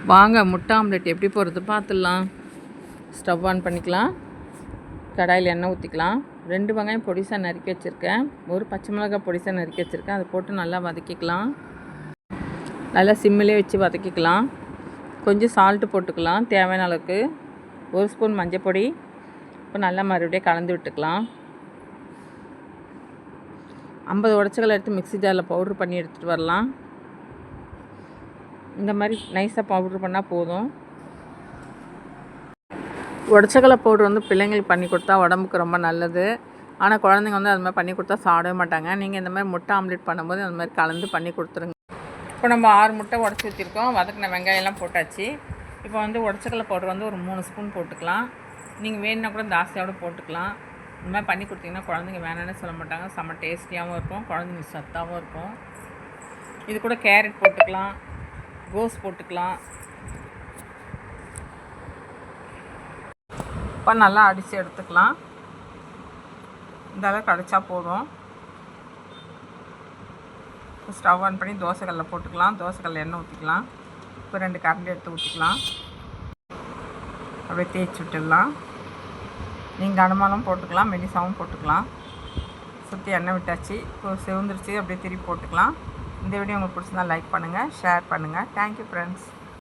வாங்க முட்டை ஆம்லெட் எப்படி போடுறது பார்த்துடலாம். ஸ்டவ் ஆன் பண்ணிக்கலாம். கடாயில் எண்ணெய் ஊற்றிக்கலாம். 2 வெங்காயம் பொடிசாக நறுக்கி வச்சுருக்கேன். ஒரு பச்சை மிளகாய் பொடிசாக நறுக்கி வச்சுருக்கேன். அதை போட்டு நல்லா வதக்கிக்கலாம். நல்லா சிம்மிலே வச்சு வதக்கிக்கலாம். கொஞ்சம் சால்ட்டு போட்டுக்கலாம் தேவையான அளவுக்கு. 1 ஸ்பூன் மஞ்சள் பொடி. இப்போ நல்லா மறுபடியும் கலந்து விட்டுக்கலாம். 50 உடச்சக்கல்லை எடுத்து மிக்ஸி ஜாரில் பவுட்ரு பண்ணி எடுத்துகிட்டு வரலாம். இந்த மாதிரி நைஸாக பவுட்ரு பண்ணால் போதும். உடச்சக்கல்லை பவுட்ரு வந்து பிள்ளைங்களுக்கு பண்ணி கொடுத்தா உடம்புக்கு ரொம்ப நல்லது. ஆனால் குழந்தைங்க வந்து அது மாதிரி பண்ணி கொடுத்தா சாப்பிடவே மாட்டாங்க. நீங்கள் இந்த மாதிரி முட்டை ஆம்லெட் பண்ணும்போது அந்த மாதிரி கலந்து பண்ணி கொடுத்துருங்க. இப்போ நம்ம 6 முட்டை உடச்சி ஊற்றிருக்கோம். வதக்கின வெங்காயம்லாம் போட்டாச்சு. இப்போ வந்து உடச்சக்கல்லை பவுட்ரு வந்து ஒரு 3 ஸ்பூன் போட்டுக்கலாம். நீங்கள் வேணுன்னா கூட ஜாஸ்தியோடு போட்டுக்கலாம். இந்த மாதிரி பண்ணி கொடுத்தீங்கன்னா குழந்தைங்க வேணான்னு சொல்ல மாட்டாங்க. செம்ம டேஸ்டியாகவும் இருக்கும், குழந்தைங்க சத்தாகவும் இருக்கும். இது கூட கேரட் போட்டுக்கலாம், கோஸ் போட்டுக்கலாம். இப்போ நல்லா அடித்து எடுத்துக்கலாம். இந்த அளவுக்கு அடித்தா போதும். ஸ்டவ் ஆன் பண்ணி தோசைக்கல்லை போட்டுக்கலாம். தோசைக்கல்லை எண்ணெய் ஊற்றிக்கலாம். இப்போ 2 கரண்டி எடுத்து ஊற்றிக்கலாம். அப்படியே தேய்ச்சி விட்டுடலாம். நீங்கள் கனமாலும் போட்டுக்கலாம், மெலிசாவும் போட்டுக்கலாம். சுற்றி எண்ணெய் விட்டாச்சு. இப்போ செவந்துருச்சு. அப்படியே திருப்பி போட்டுக்கலாம். இந்த வீடியோ உங்களுக்கு பிடிச்சிருந்தா லைக் பண்ணுங்கள், ஷேர் பண்ணுங்கள். Thank you friends.